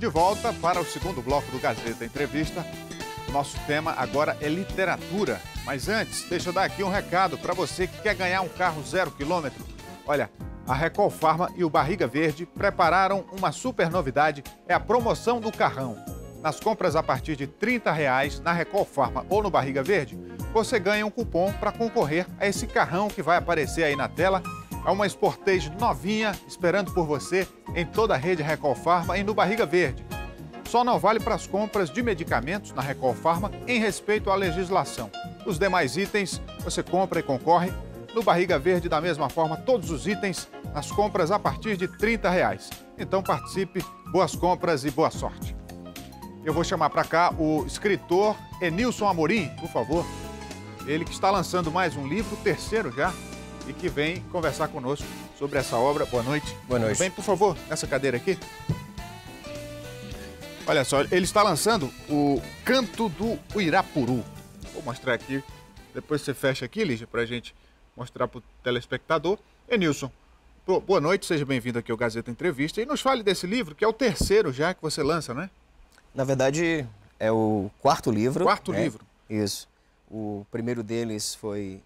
de volta para o segundo bloco do Gazeta Entrevista. O nosso tema agora é literatura. Mas antes, deixa eu dar aqui um recado para você que quer ganhar um carro 0 km. Olha, a Recol Pharma e o Barriga Verde prepararam uma super novidade, é a promoção do carrão. Nas compras a partir de R$ 30 na Recol Pharma ou no Barriga Verde, você ganha um cupom para concorrer a esse carrão que vai aparecer aí na tela. É uma Sportage novinha esperando por você em toda a rede Recol Pharma e no Barriga Verde. Só não vale para as compras de medicamentos na Recol Pharma em respeito à legislação. Os demais itens você compra e concorre. No Barriga Verde, da mesma forma, todos os itens nas compras a partir de R$ 30. Então participe, boas compras e boa sorte. Eu vou chamar para cá o escritor Enilson Amorim, por favor. Ele que está lançando mais um livro, o terceiro já, e que vem conversar conosco sobre essa obra. Boa noite. Boa noite. Vem, por favor, nessa cadeira aqui. Olha só, ele está lançando o Canto do Uirapuru. Vou mostrar aqui, depois você fecha aqui, Lígia, para a gente mostrar para o telespectador. Enilson, boa noite, seja bem-vindo aqui ao Gazeta Entrevista. E nos fale desse livro, que é o terceiro já que você lança, né? Na verdade, é o quarto livro. Quarto livro. Isso. O primeiro deles foi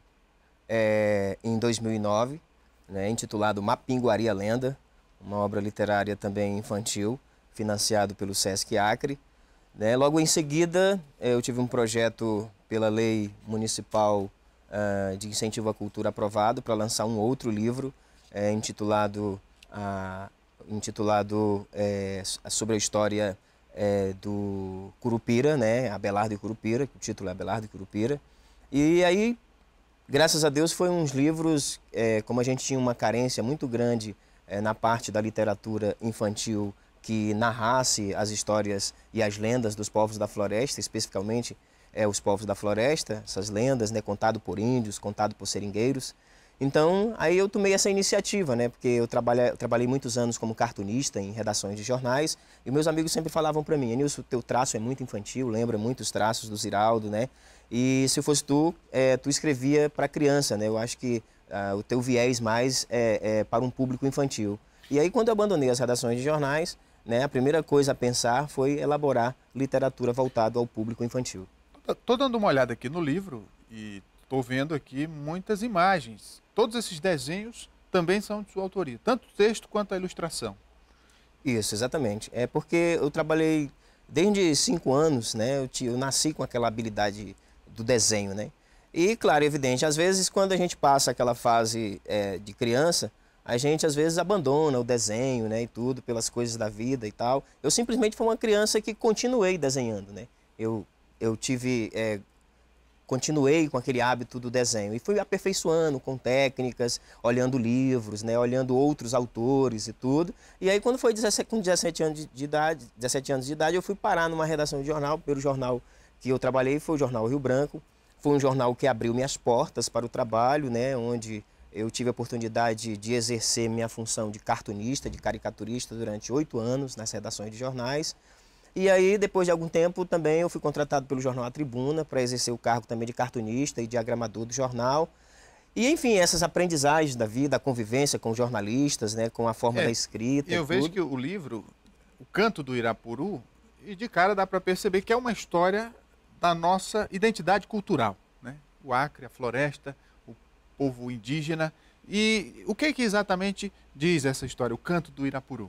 em 2009, né, intitulado Mapinguari a Lenda, uma obra literária também infantil, financiado pelo Sesc Acre. Né? Logo em seguida, eu tive um projeto pela Lei Municipal de Incentivo à Cultura aprovado para lançar um outro livro intitulado sobre a história do Curupira, né? Abelardo e Curupira, o título é Abelardo e Curupira. E aí, graças a Deus, foi uns livros, como a gente tinha uma carência muito grande na parte da literatura infantil que narrasse as histórias e as lendas dos povos da floresta, especificamente os povos da floresta, essas lendas, né, contado por índios, contado por seringueiros. Então, aí eu tomei essa iniciativa, né, porque eu trabalhei muitos anos como cartunista em redações de jornais, e meus amigos sempre falavam para mim: Enilson, teu traço é muito infantil, lembra muito os traços do Ziraldo, né? E se fosse tu, tu escrevia para criança, né? Eu acho que o teu viés mais é para um público infantil. E aí, quando eu abandonei as redações de jornais, né, a primeira coisa a pensar foi elaborar literatura voltada ao público infantil. Estou dando uma olhada aqui no livro e estou vendo aqui muitas imagens. Todos esses desenhos também são de sua autoria, tanto o texto quanto a ilustração. Isso, exatamente. É porque eu trabalhei desde 5 anos, né? Eu nasci com aquela habilidade do desenho, né? E, claro, evidente, às vezes quando a gente passa aquela fase de criança, a gente às vezes abandona o desenho, né, e tudo, pelas coisas da vida e tal. Eu simplesmente fui uma criança que continuei desenhando, né? Continuei com aquele hábito do desenho e fui aperfeiçoando com técnicas, olhando livros, né, olhando outros autores e tudo. E aí, quando foi com 17 anos de idade, eu fui parar numa redação de jornal. O primeiro jornal que eu trabalhei foi o Jornal Rio Branco. Foi um jornal que abriu minhas portas para o trabalho, né, onde eu tive a oportunidade de exercer minha função de cartunista, de caricaturista durante 8 anos nas redações de jornais. E aí, depois de algum tempo, também eu fui contratado pelo jornal A Tribuna para exercer o cargo também de cartunista e diagramador do jornal. E, enfim, essas aprendizagens da vida, a convivência com jornalistas, né, com a forma da escrita. Eu vejo que o livro, O Canto do Uirapuru, e de cara dá para perceber que é uma história da nossa identidade cultural, né? O Acre, a floresta, o povo indígena. E o que exatamente diz essa história, O Canto do Uirapuru?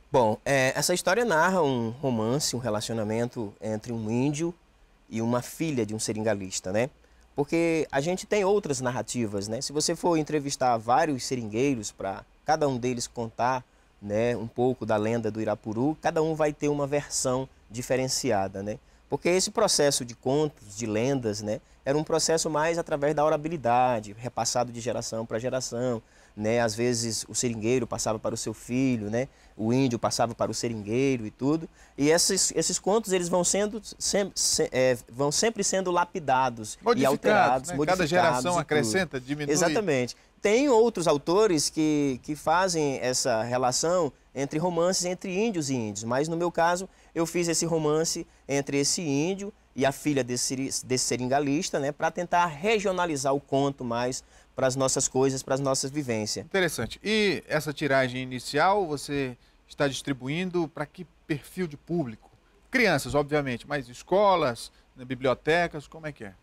Bom, essa história narra um romance, um relacionamento entre um índio e uma filha de um seringalista, né? Porque a gente tem outras narrativas, né? Se você for entrevistar vários seringueiros para cada um deles contar, né, um pouco da lenda do Irapuru, cada um vai ter uma versão diferenciada, né? Porque esse processo de contos, de lendas, né, era um processo mais através da orabilidade, repassado de geração para geração, né? Às vezes o seringueiro passava para o seu filho, né? O índio passava para o seringueiro e tudo. E esses contos eles vão sempre sendo lapidados e alterados, né? modificados. Cada geração acrescenta, diminui. Exatamente. Tem outros autores que fazem essa relação entre romances entre índios e índios, mas no meu caso eu fiz esse romance entre esse índio e a filha desse seringalista, né, para tentar regionalizar o conto mais para as nossas coisas, para as nossas vivências. Interessante. E essa tiragem inicial, você está distribuindo para que perfil de público? Crianças, obviamente, mas escolas, né, bibliotecas, como é que é?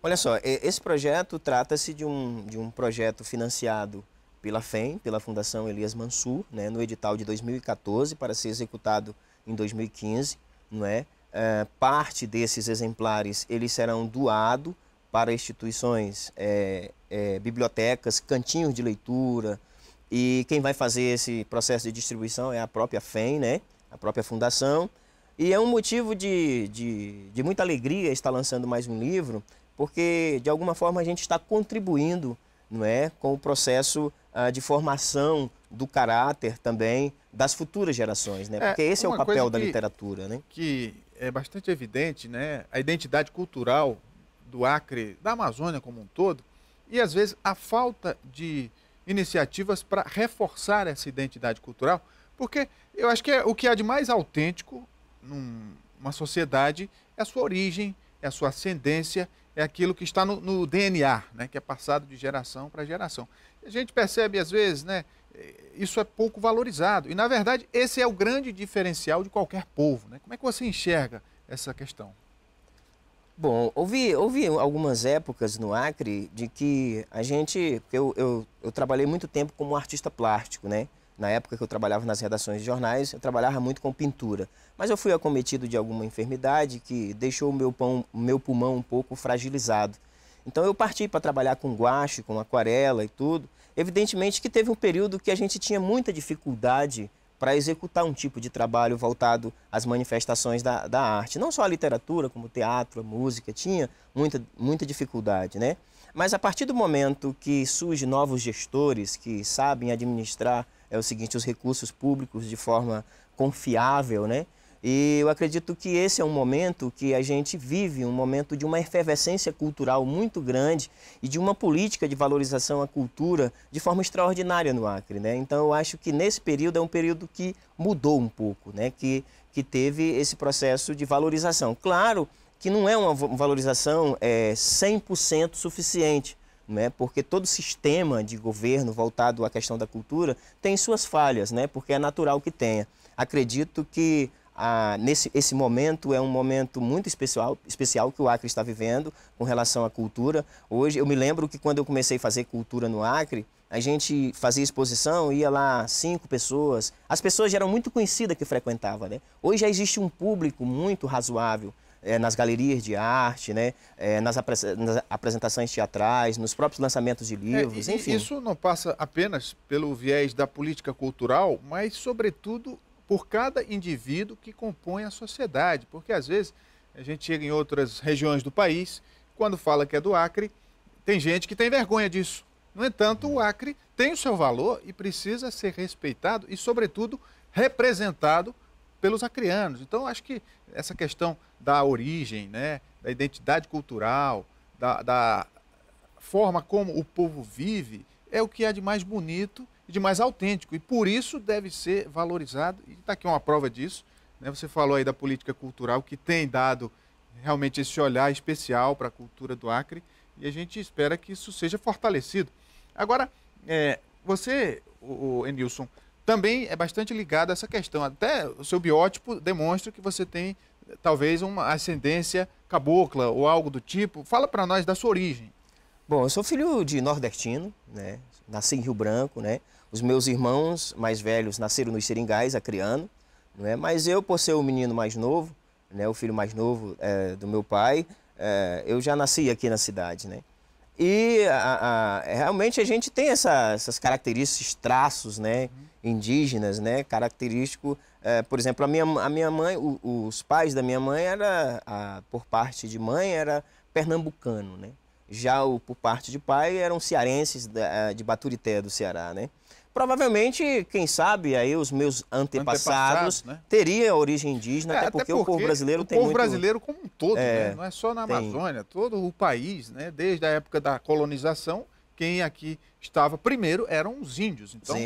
Olha só, esse projeto trata-se de um projeto financiado pela FEM, pela Fundação Elias Mansur, né, no edital de 2014, para ser executado em 2015, não é? Parte desses exemplares eles serão doados para instituições, bibliotecas, cantinhos de leitura, e quem vai fazer esse processo de distribuição é a própria FEM, né, a própria fundação. E é um motivo de muita alegria estar lançando mais um livro, porque de alguma forma a gente está contribuindo, não é, com o processo de formação do caráter também das futuras gerações, né? Porque esse é o papel da literatura, né? Que é bastante evidente, né? A identidade cultural do Acre, da Amazônia como um todo, e às vezes a falta de iniciativas para reforçar essa identidade cultural, porque eu acho que o que há de mais autêntico numa sociedade é a sua origem, é a sua ascendência, é aquilo que está no DNA, né, que é passado de geração para geração. A gente percebe, às vezes, né, isso é pouco valorizado. E, na verdade, esse é o grande diferencial de qualquer povo. Né? Como é que você enxerga essa questão? Bom, houve algumas épocas no Acre de que a gente... Eu trabalhei muito tempo como artista plástico, né? Na época que eu trabalhava nas redações de jornais, eu trabalhava muito com pintura. Mas eu fui acometido de alguma enfermidade que deixou o meu pulmão um pouco fragilizado. Então eu parti para trabalhar com guache, com aquarela e tudo. Evidentemente que teve um período que a gente tinha muita dificuldade para executar um tipo de trabalho voltado às manifestações da arte. Não só a literatura, como o teatro, a música, tinha muita dificuldade, né? Mas a partir do momento que surgem novos gestores que sabem administrar os recursos públicos de forma confiável, né? E eu acredito que esse é um momento que a gente vive, um momento de uma efervescência cultural muito grande e de uma política de valorização à cultura de forma extraordinária no Acre, né? Então eu acho que nesse período é um período que mudou um pouco, né? Que teve esse processo de valorização. Claro que não é uma valorização 100% suficiente, né? Porque todo sistema de governo voltado à questão da cultura tem suas falhas, né? Porque é natural que tenha. Acredito que esse momento é um momento muito especial que o Acre está vivendo com relação à cultura. Hoje, eu me lembro que quando eu comecei a fazer cultura no Acre, a gente fazia exposição, ia lá 5 pessoas. As pessoas já eram muito conhecidas que frequentavam, né? Hoje já existe um público muito razoável nas galerias de arte, né? Nas apresentações teatrais, nos próprios lançamentos de livros, enfim. Isso não passa apenas pelo viés da política cultural, mas, sobretudo, por cada indivíduo que compõe a sociedade. Porque, às vezes, a gente chega em outras regiões do país, quando fala que é do Acre, tem gente que tem vergonha disso. No entanto, o Acre tem o seu valor e precisa ser respeitado e, sobretudo, representado pelos acreanos. Então, acho que essa questão da origem, né, da identidade cultural, da forma como o povo vive, é o que há de mais bonito e de mais autêntico. E por isso deve ser valorizado. E está aqui uma prova disso. Né? Você falou aí da política cultural, que tem dado realmente esse olhar especial para a cultura do Acre. E a gente espera que isso seja fortalecido. Agora, você, o Enilson, também é bastante ligado a essa questão. Até o seu biótipo demonstra que você tem, talvez, uma ascendência cabocla ou algo do tipo. Fala para nós da sua origem. Bom, eu sou filho de nordestino, né? Nasci em Rio Branco, né? Os meus irmãos mais velhos nasceram nos Seringais, acreano, não é? Mas eu, por ser o menino mais novo, né? O filho mais novo do meu pai, eu já nasci aqui na cidade, né? E realmente a gente tem essas características, esses traços, né, indígenas, né, característico. Por exemplo, a minha mãe, os pais da minha mãe por parte de mãe era pernambucano, né? Já por parte de pai eram cearenses de Baturité do Ceará, né? Provavelmente, quem sabe, aí os meus antepassados né? teriam origem indígena, até porque o povo brasileiro tem muito... O povo brasileiro como um todo, né? Não é só na Amazônia, todo o país, né? Desde a época da colonização, quem aqui estava primeiro eram os índios. Então,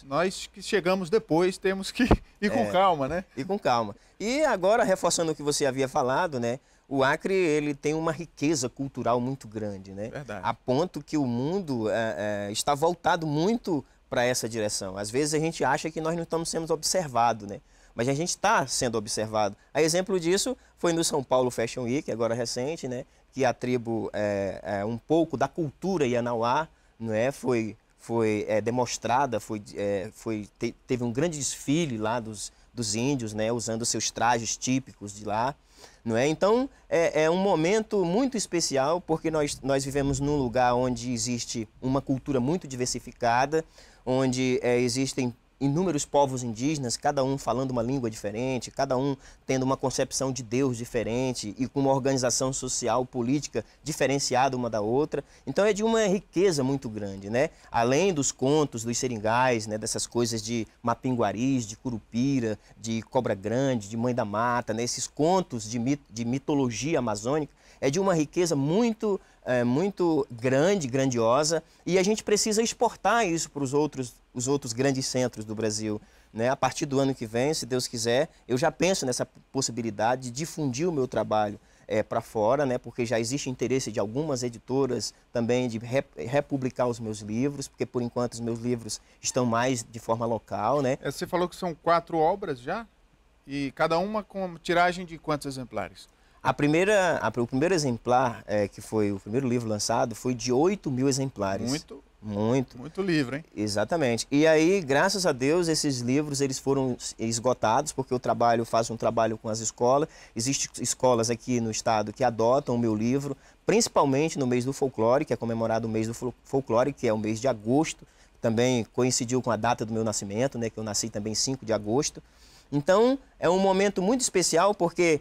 nós que chegamos depois temos que ir com calma, né? Ir com calma. E agora, reforçando o que você havia falado, né? O Acre, ele tem uma riqueza cultural muito grande, né? Verdade. A ponto que o mundo está voltado muito para essa direção. Às vezes a gente acha que nós não estamos sendo observados, né? Mas a gente está sendo observado. A exemplo disso foi no São Paulo Fashion Week, agora recente, né? Que a tribo, um pouco da cultura Ianauá, não é? Foi demonstrada, teve um grande desfile lá dos índios, né? Usando seus trajes típicos de lá. Não é? Então, é um momento muito especial, porque nós vivemos num lugar onde existe uma cultura muito diversificada, onde existem inúmeros povos indígenas, cada um falando uma língua diferente, cada um tendo uma concepção de Deus diferente e com uma organização social, política diferenciada uma da outra. Então é de uma riqueza muito grande, né? Além dos contos, dos seringais, né? Dessas coisas de mapinguaris, de curupira, de cobra grande, de mãe da mata, né? Esses contos de mitologia amazônica, é de uma riqueza muito grande, grandiosa, e a gente precisa exportar isso para os outros grandes centros do Brasil, né? A partir do ano que vem, se Deus quiser, eu já penso nessa possibilidade de difundir o meu trabalho para fora, né? Porque já existe interesse de algumas editoras também de republicar os meus livros, porque por enquanto os meus livros estão mais de forma local, né? Você falou que são 4 obras já? E cada uma com tiragem de quantos exemplares? O primeiro exemplar, que foi o primeiro livro lançado, foi de 8.000 exemplares. Muito livro, hein? Exatamente. E aí, graças a Deus, esses livros eles foram esgotados, porque eu faço um trabalho com as escolas. Existem escolas aqui no estado que adotam o meu livro, principalmente no mês do folclore, que é comemorado o mês do folclore, que é o mês de agosto. Também coincidiu com a data do meu nascimento, né, que eu nasci também 5 de agosto. Então, é um momento muito especial, porque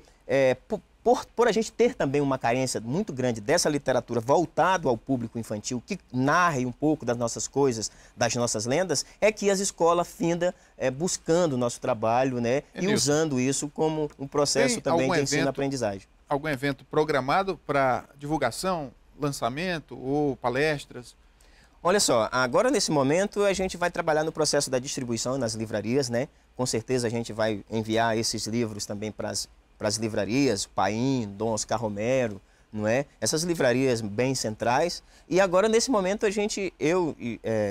por a gente ter também uma carência muito grande dessa literatura voltado ao público infantil, que narre um pouco das nossas coisas, das nossas lendas, é que as escolas findam buscando o nosso trabalho, né, e usando isso como um processo também de ensino-aprendizagem. Algum evento programado para divulgação, lançamento ou palestras? Olha só, agora nesse momento a gente vai trabalhar no processo da distribuição nas livrarias, né? Com certeza a gente vai enviar esses livros também para as livrarias, Paim, Dom Oscar Romero, não é? Essas livrarias bem centrais. E agora, nesse momento, eu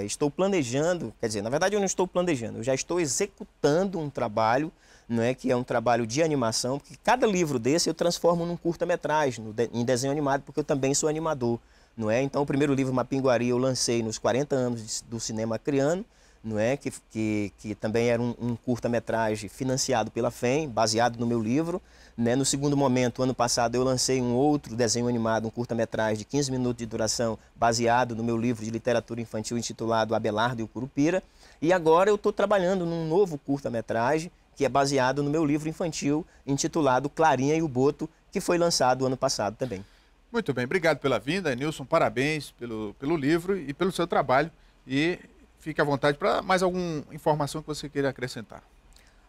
estou planejando, quer dizer, na verdade eu não estou planejando, eu já estou executando um trabalho, não é? Que é um trabalho de animação, porque cada livro desse eu transformo num curta-metragem, em desenho animado, porque eu também sou animador, não é? Então, o primeiro livro, Mapinguari, eu lancei nos 40 anos do cinema acreano, não é? Que também era um curta-metragem financiado pela FEM, baseado no meu livro. Né? No segundo momento, ano passado, eu lancei um outro desenho animado, um curta-metragem de 15 minutos de duração, baseado no meu livro de literatura infantil intitulado Abelardo e o Curupira. E agora eu estou trabalhando num novo curta-metragem, que é baseado no meu livro infantil intitulado Clarinha e o Boto, que foi lançado ano passado também. Muito bem, obrigado pela vinda, Nilson, parabéns pelo livro e pelo seu trabalho. E fique à vontade para mais alguma informação que você queira acrescentar.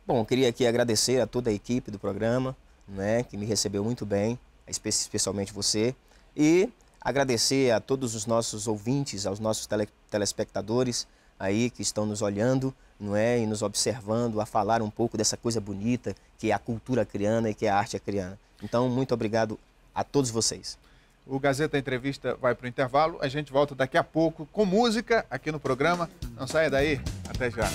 Bom, eu queria aqui agradecer a toda a equipe do programa, né, que me recebeu muito bem, especialmente você, e agradecer a todos os nossos ouvintes, aos nossos telespectadores aí que estão nos olhando, não é, e nos observando, a falar um pouco dessa coisa bonita que é a cultura acreana e que é a arte acreana. Então, muito obrigado a todos vocês. O Gazeta Entrevista vai para o intervalo, a gente volta daqui a pouco com música aqui no programa. Não saia daí, até já.